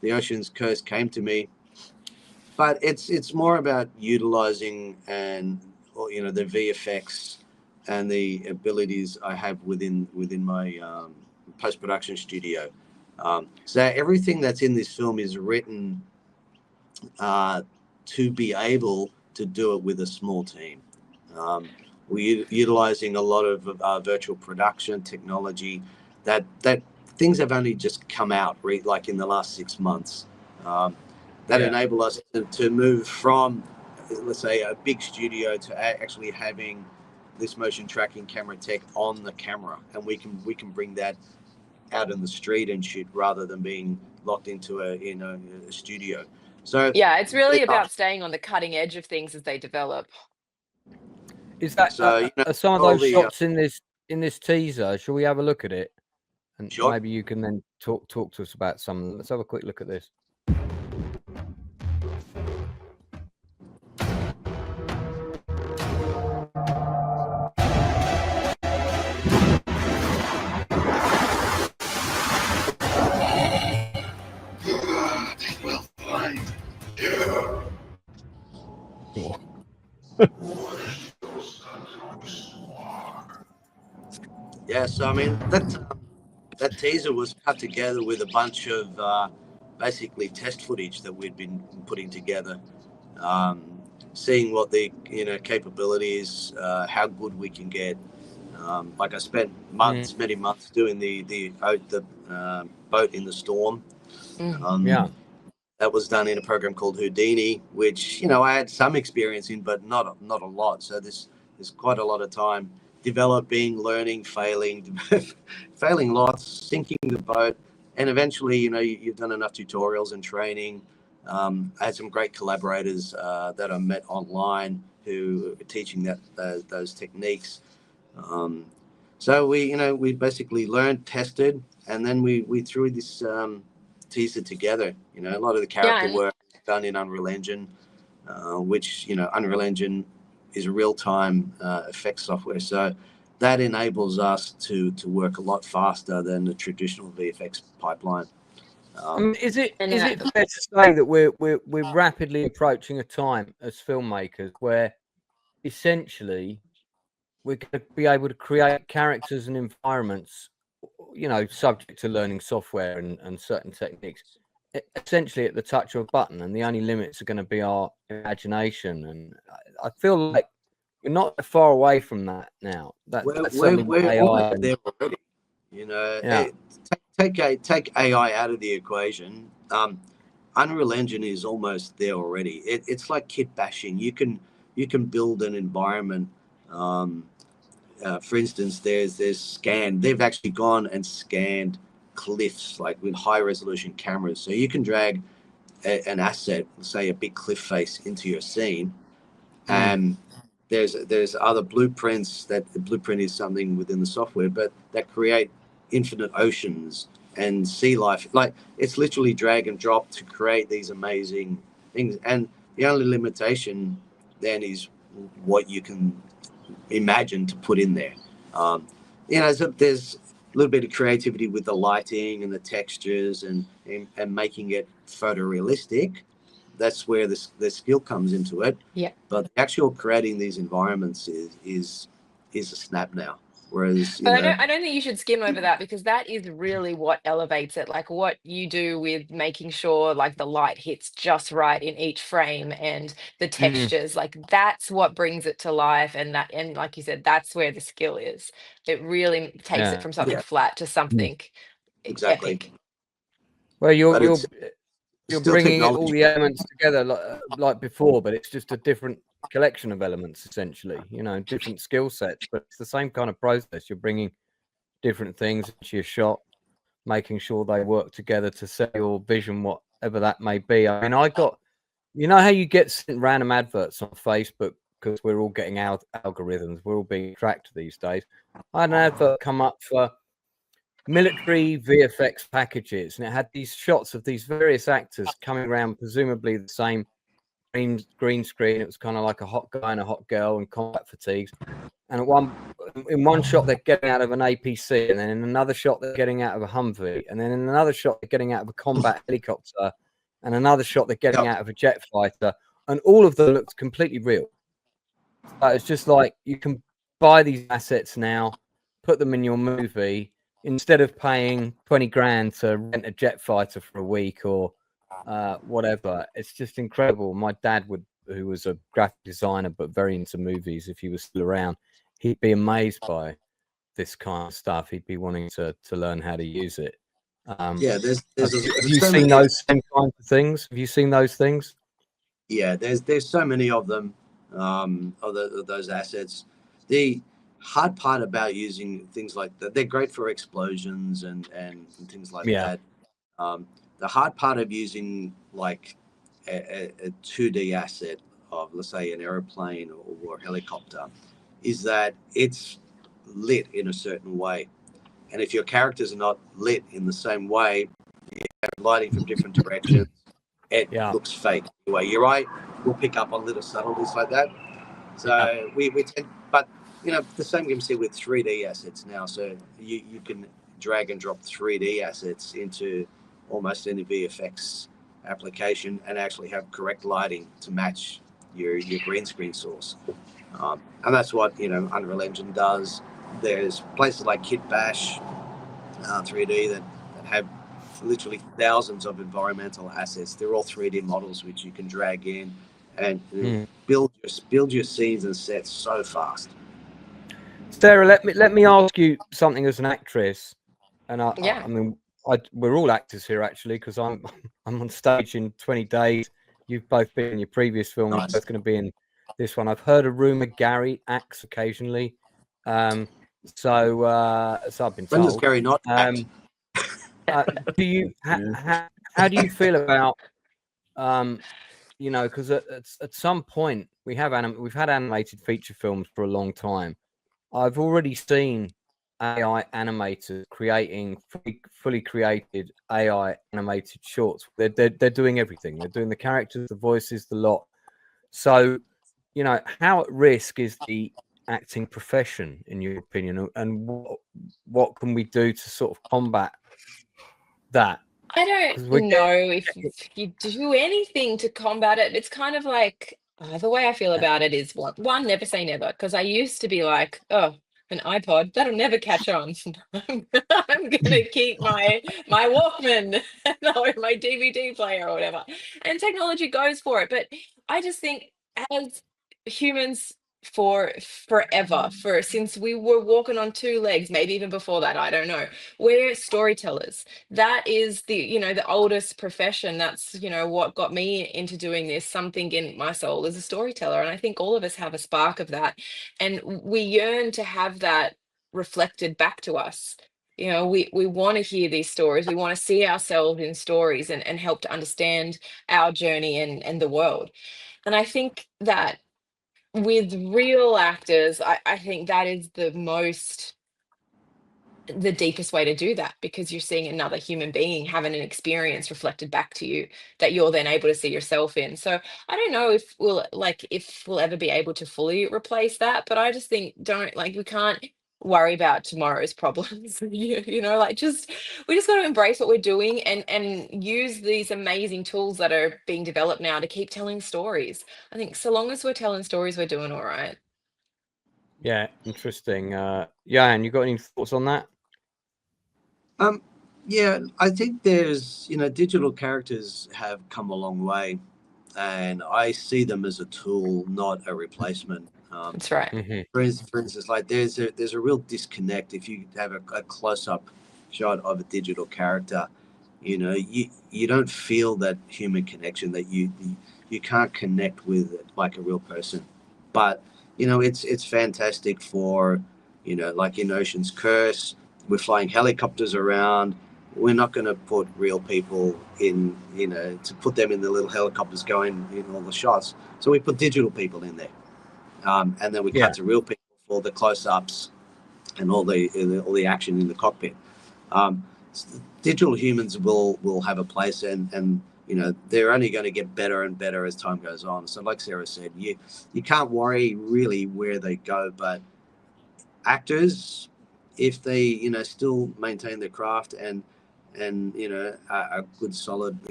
the ocean's coast came to me. But it's more about utilizing and, the VFX and the abilities I have within my post production studio. So everything that's in this film is written to be able to do it with a small team. We're utilizing a lot of virtual production technology that things have only just come out like in the last 6 months. That enable us to move from, let's say, a big studio to actually having this motion tracking camera tech on the camera, and we can bring that out in the street and shoot rather than being locked into a studio. So yeah, it's really about staying on the cutting edge of things as they develop. Is that some of those shots in this teaser? Shall we have a look at it? And sure. Maybe you can then talk to us about some of them. Let's have a quick look at this. Yeah, so I mean that teaser was cut together with a bunch of basically test footage that we'd been putting together, seeing what the capabilities, how good we can get. Like I spent many months doing the boat in the storm. That was done in a program called Houdini, which I had some experience in, but not a lot. So there's quite a lot of time developing, learning, failing lots, sinking the boat, and eventually you've done enough tutorials and training. I had some great collaborators that I met online who are teaching those techniques. So we basically learned, tested, and then we threw this teaser together. A lot of the character work done in Unreal Engine, which Unreal Engine is a real-time effects software, so that enables us to work a lot faster than the traditional VFX pipeline. Is it fair to say that we're rapidly approaching a time as filmmakers where essentially we're going to be able to create characters and environments, subject to learning software and certain techniques, essentially at the touch of a button, and the only limits are going to be our imagination? And I feel like we're not far away from that now. We're AI there already. Take AI out of the equation. Unreal Engine is almost there already. It's like kit bashing. You can build an environment. For instance, there's scanned. They've actually gone and scanned cliffs like with high resolution cameras, so you can drag an asset, say a big cliff face, into your scene, and there's other blueprints. That the blueprint is something within the software, but that create infinite oceans and sea life. Like, it's literally drag and drop to create these amazing things, and the only limitation then is what you can imagine to put in there. So there's a little bit of creativity with the lighting and the textures and making it photorealistic. That's where the skill comes into it. Yeah. But actual creating these environments is a snap now. Whereas, I don't think you should skim over that, because that is really what elevates it. Like what you do with making sure like the light hits just right in each frame and the textures, like that's what brings it to life. And like you said, that's where the skill is. It really takes it from something flat to something epic. Well, you're bringing all the elements together like before, but it's just a different collection of elements, essentially, different skill sets, but it's the same kind of process. You're bringing different things into your shot, making sure they work together to sell your vision, whatever that may be. I mean, I got, how you get sent random adverts on Facebook because we're all getting out algorithms, we're all being tracked these days. I had an advert come up for military VFX packages, and it had these shots of these various actors coming around, presumably the same green screen. It was kind of like a hot guy and a hot girl and combat fatigues, and in one shot they're getting out of an APC, and then in another shot they're getting out of a Humvee, and then in another shot they're getting out of a combat helicopter, and another shot they're getting out of a jet fighter, and all of them looked completely real. So it's just like you can buy these assets now, put them in your movie instead of paying 20 grand to rent a jet fighter for a week or whatever. It's just incredible. My dad who was a graphic designer but very into movies, if he was still around, he'd be amazed by this kind of stuff. He'd be wanting to learn how to use it. Have you seen those same kinds of things? Have you seen those things? Yeah, there's so many of them, of those assets. The hard part about using things like that, they're great for explosions and things like that. The hard part of using like a 2D asset of, let's say, an airplane or a helicopter is that it's lit in a certain way. And if your characters are not lit in the same way, you have lighting from different directions, it looks fake. Anyway, your eye will pick up on little subtleties like that. So we tend, but you know, the same can be said with 3D assets now. So you can drag and drop 3D assets into almost any VFX application and actually have correct lighting to match your green screen source. And that's what, you know, Unreal Engine does. There's places like Kitbash 3D that have literally thousands of environmental assets. They're all 3D models which you can drag in and build your scenes and sets so fast. Sarah, let me ask you something as an actress, and I mean, we're all actors here actually, because I'm on stage in 20 days. You've both been in your previous film. Nice. You're both going to be in this one. I've heard a rumor Gary acts occasionally. So I've been told. When does Gary not act? Do you how do you feel about you know, because at some point we've had animated feature films for a long time. I've already seen AI animators creating fully created AI animated shorts. They're doing everything. They're doing the characters, the voices, the lot. So, you know, how at risk is the acting profession in your opinion, and what can we do to sort of combat that? I don't know if you do anything to combat it. It's kind of like the way I feel about it is one, never say never, because I used to be like, oh, an iPod, that'll never catch on. I'm gonna keep my Walkman or my DVD player or whatever, and technology goes for it. But I just think as humans, forever, since we were walking on two legs, maybe even before that, I don't know, we're storytellers. That is the oldest profession. That's what got me into doing this. Something in my soul is a storyteller, and I think all of us have a spark of that, and we yearn to have that reflected back to us. We want to hear these stories. We want to see ourselves in stories and help to understand our journey and the world. And I think that with real actors, I think that is the deepest way to do that, because you're seeing another human being having an experience reflected back to you that you're then able to see yourself in. So I don't know if we'll ever be able to fully replace that, but I just think we can't worry about tomorrow's problems. We just got to embrace what we're doing and use these amazing tools that are being developed now to keep telling stories. I think so long as we're telling stories, we're doing all right. Yeah, interesting. Johan, you got any thoughts on that? Yeah, I think there's, digital characters have come a long way, and I see them as a tool, not a replacement. That's right. Mm-hmm. For instance, like there's a real disconnect if you have a close-up shot of a digital character. You don't feel that human connection, that you can't connect with it like a real person. But it's fantastic for like in Ocean's Curse, we're flying helicopters around. We're not going to put real people in, to put them in the little helicopters going in all the shots. So we put digital people in there. And then we cut to real people for the close-ups and all the action in the cockpit. Digital humans will have a place, and they're only going to get better and better as time goes on. So like Sarah said, you can't worry really where they go, but actors, if they, you know, still maintain their craft and you know, are good, solid